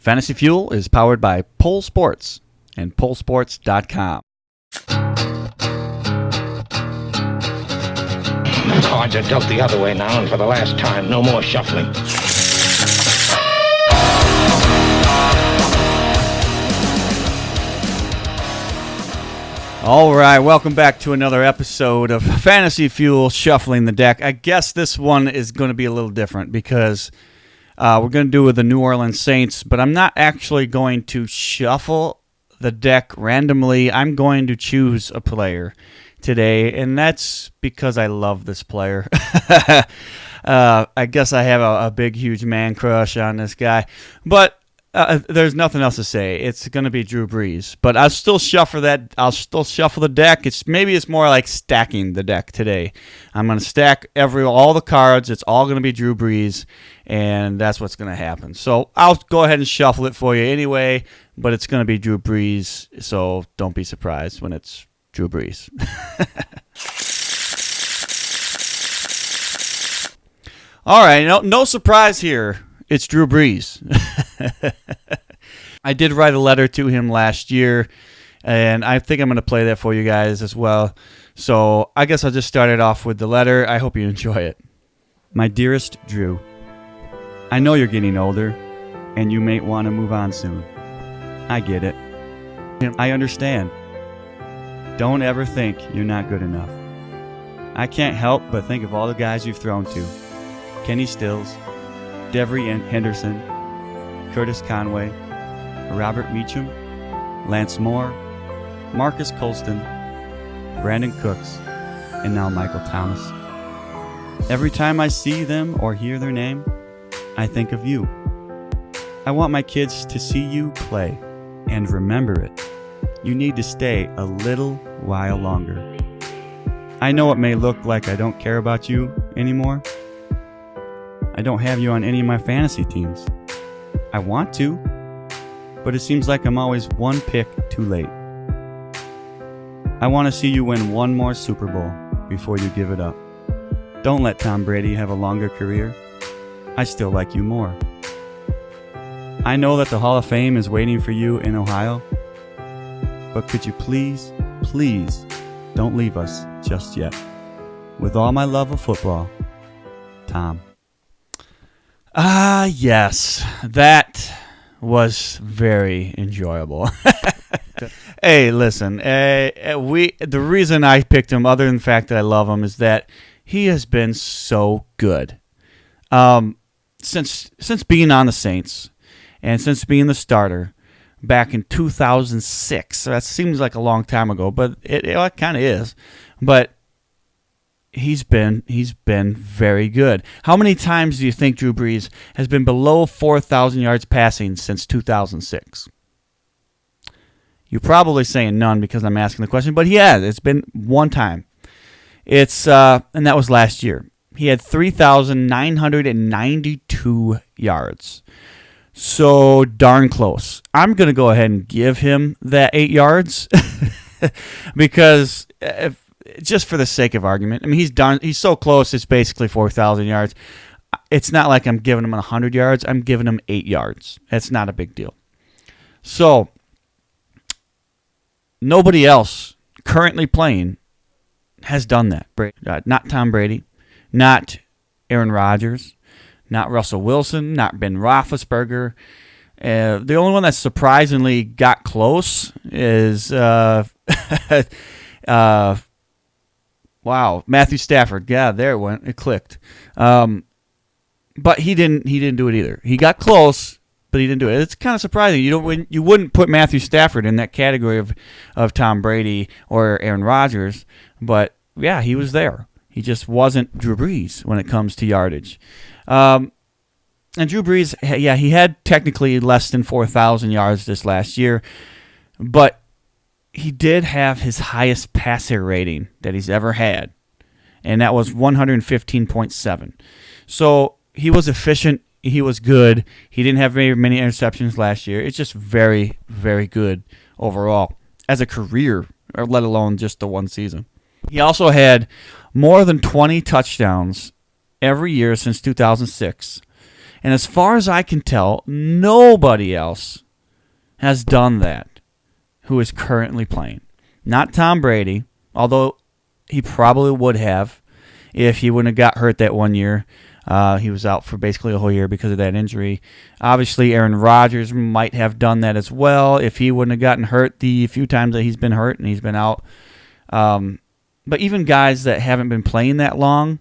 Fantasy Fuel is powered by Pole Sports and polesports.com. Cards are dealt the other way now, and for the last time, no more shuffling. All right, welcome back to another episode of Fantasy Fuel Shuffling the Deck. I guess this one is going to be a little different because we're going to do with the New Orleans Saints, but I'm not actually going to shuffle the deck randomly. I'm going to choose a player today, and that's because I love this player. I guess I have a big, huge man crush on this guy, but there's nothing else to say. It's going to be Drew Brees, but I'll still shuffle that. I'll still shuffle the deck. It's more like stacking the deck today. I'm going to stack all the cards. It's all going to be Drew Brees, and that's what's going to happen. So I'll go ahead and shuffle it for you anyway, but it's going to be Drew Brees, so don't be surprised when it's Drew Brees. All right, no surprise here. It's Drew Brees. I did write a letter to him last year, and I think I'm going to play that for you guys as well. So I guess I'll just start it off with the letter. I hope you enjoy it. My dearest Drew, I know you're getting older, and you may want to move on soon. I get it. I understand. Don't ever think you're not good enough. I can't help but think of all the guys you've thrown to. Kenny Stills, Devery Henderson, Curtis Conway, Robert Meacham, Lance Moore, Marcus Colston, Brandon Cooks, and now Michael Thomas. Every time I see them or hear their name, I think of you. I want my kids to see you play and remember it. You need to stay a little while longer. I know it may look like I don't care about you anymore. I don't have you on any of my fantasy teams. I want to, but it seems like I'm always one pick too late. I want to see you win one more Super Bowl before you give it up. Don't let Tom Brady have a longer career. I still like you more. I know that the Hall of Fame is waiting for you in Ohio, but could you please don't leave us just yet. With all my love of football, Tom. Yes, that was very enjoyable. Hey, listen, the reason I picked him, other than the fact that I love him, is that he has been so good. Since being on the Saints, and since being the starter back in 2006, so that seems like a long time ago, but it kind of is. But He's been very good. How many times do you think Drew Brees has been below 4,000 yards passing since 2006? You're probably saying none because I'm asking the question, but he has. It's been one time. And that was last year. He had 3,992 yards. So darn close. I'm going to go ahead and give him that 8 yards because just for the sake of argument. I mean, he's so close, it's basically 4,000 yards. It's not like I'm giving him 100 yards. I'm giving him 8 yards. That's not a big deal. So, nobody else currently playing has done that. Not Tom Brady, not Aaron Rodgers, not Russell Wilson, not Ben Roethlisberger. The only one that surprisingly got close is wow, Matthew Stafford. Yeah, there it went. It clicked. But he didn't do it either. He got close, but he didn't do it. It's kind of surprising. You wouldn't put Matthew Stafford in that category of Tom Brady or Aaron Rodgers, but yeah, he was there. He just wasn't Drew Brees when it comes to yardage. And Drew Brees, yeah, he had technically less than 4,000 yards this last year, but he did have his highest passer rating that he's ever had, and that was 115.7. So he was efficient. He was good. He didn't have very many interceptions last year. It's just very, very good overall as a career, or let alone just the one season. He also had more than 20 touchdowns every year since 2006. And as far as I can tell, nobody else has done that who is currently playing. Not Tom Brady, although he probably would have if he wouldn't have got hurt that one year. He was out for basically a whole year because of that injury. Obviously, Aaron Rodgers might have done that as well if he wouldn't have gotten hurt the few times that he's been hurt and he's been out. But even guys that haven't been playing that long,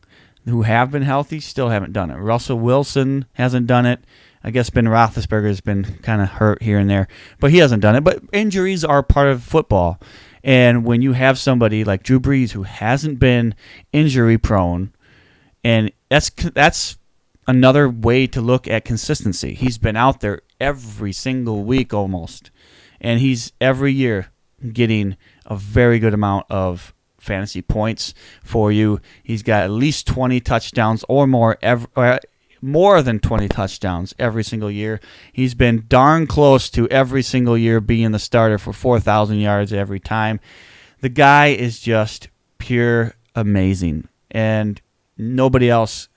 who have been healthy, still haven't done it. Russell Wilson hasn't done it. I guess Ben Roethlisberger has been kind of hurt here and there, but he hasn't done it. But injuries are part of football. And when you have somebody like Drew Brees who hasn't been injury prone, and that's another way to look at consistency. He's been out there every single week almost, and he's every year getting a very good amount of fantasy points for you. He's got at least 20 touchdowns or more, more than 20 touchdowns every single year. He's been darn close to every single year being the starter for 4,000 yards every time. The guy is just pure amazing, and nobody else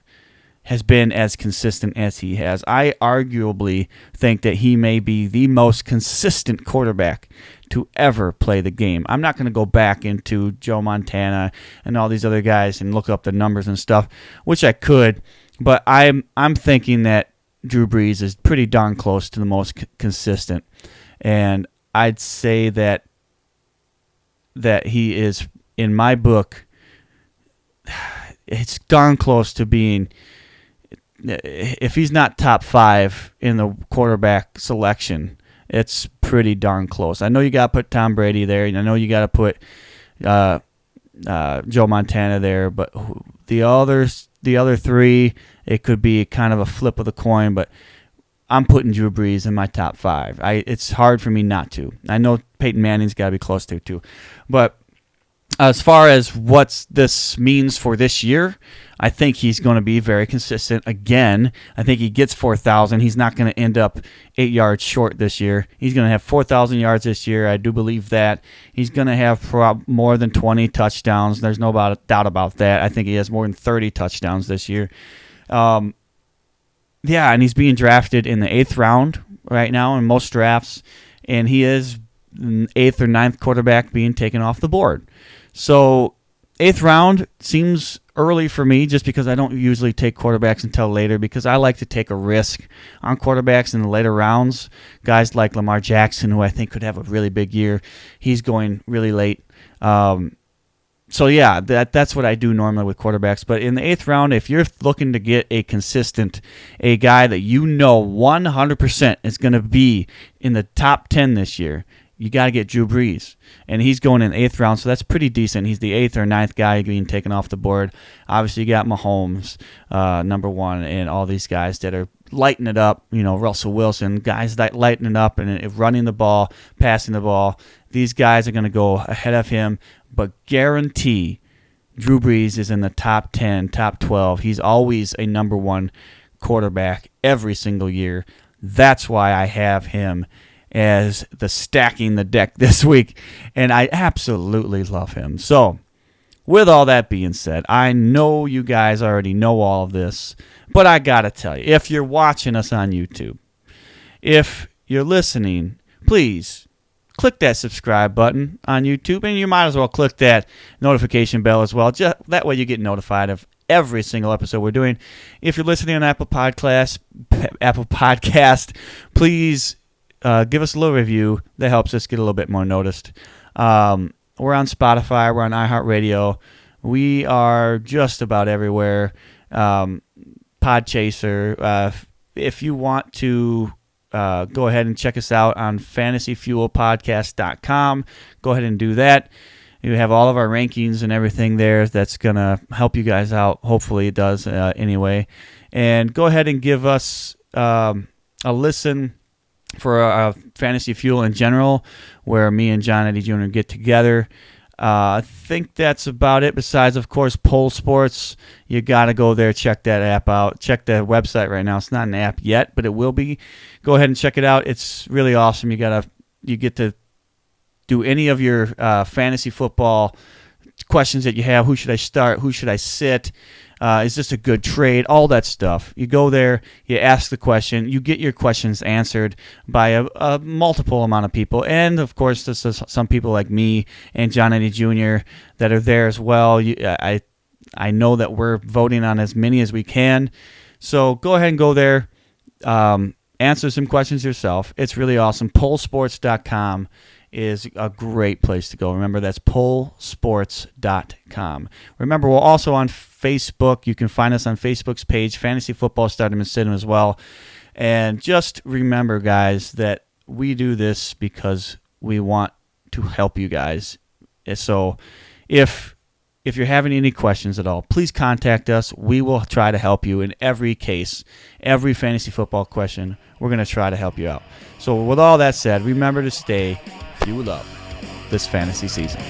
has been as consistent as he has. I arguably think that he may be the most consistent quarterback to ever play the game. I'm not going to go back into Joe Montana and all these other guys and look up the numbers and stuff, which I could, but I'm thinking that Drew Brees is pretty darn close to the most consistent. And I'd say that he is, in my book, it's darn close to being, if he's not top 5 in the quarterback selection, it's pretty darn close. I know you got to put Tom Brady there, and I know you got to put Joe Montana there, but the other three, it could be kind of a flip of the coin, but I'm putting Drew Brees in my top 5. It's hard for me not to. I know Peyton Manning's got to be close to too, but as far as what this means for this year, I think he's going to be very consistent again. I think he gets 4,000. He's not going to end up 8 yards short this year. He's going to have 4,000 yards this year. I do believe that. He's going to have more than 20 touchdowns. There's no doubt about that. I think he has more than 30 touchdowns this year. And he's being drafted in the 8th round right now in most drafts, and he is 8th or 9th quarterback being taken off the board. So 8th round seems early for me just because I don't usually take quarterbacks until later, because I like to take a risk on quarterbacks in the later rounds. Guys like Lamar Jackson, who I think could have a really big year, he's going really late. That's what I do normally with quarterbacks. But in the 8th round, if you're looking to get a guy that you know 100% is going to be in the top 10 this year, you got to get Drew Brees. And he's going in the 8th round, so that's pretty decent. He's the 8th or 9th guy being taken off the board. Obviously, you got Mahomes, number 1, and all these guys that are lighting it up. Russell Wilson, guys that lighting it up and running the ball, passing the ball. These guys are going to go ahead of him, but guarantee Drew Brees is in the top 10, top 12. He's always a number 1 quarterback every single year. That's why I have him as the stacking the deck this week, and I absolutely love him. So, with all that being said, I know you guys already know all of this, but I gotta tell you, if you're watching us on YouTube, if you're listening, please click that subscribe button on YouTube, and you might as well click that notification bell as well. Just that way you get notified of every single episode we're doing. If you're listening on Apple Podcast, please give us a little review. That helps us get a little bit more noticed. We're on Spotify. We're on iHeartRadio. We are just about everywhere. Podchaser. If you want to go ahead and check us out on fantasyfuelpodcast.com, go ahead and do that. You have all of our rankings and everything there. That's going to help you guys out. Hopefully it does anyway. And go ahead and give us a listen for Fantasy Fuel in general, where me and John Eddie Jr. get together. I think that's about it. Besides, of course, Pole Sports. You got to go there, check that app out. Check the website right now. It's not an app yet, but it will be. Go ahead and check it out. It's really awesome. You get to do any of your fantasy football questions that you have. Who should I start? Who should I sit? Is this a good trade? All that stuff. You go there, you ask the question, you get your questions answered by a multiple amount of people. And, of course, this is some people like me and John Eddie Jr. that are there as well. I know that we're voting on as many as we can. So go ahead and go there. Answer some questions yourself. It's really awesome. Pollsports.com is a great place to go. Remember, that's pollsports.com. Remember, we're also on Facebook. You can find us on Facebook's page, Fantasy Football Stardom and Stidham as well. And just remember, guys, that we do this because we want to help you guys. So if you're having any questions at all, please contact us. We will try to help you in every case, every fantasy football question. We're going to try to help you out. So with all that said, remember to stay fueled up this fantasy season.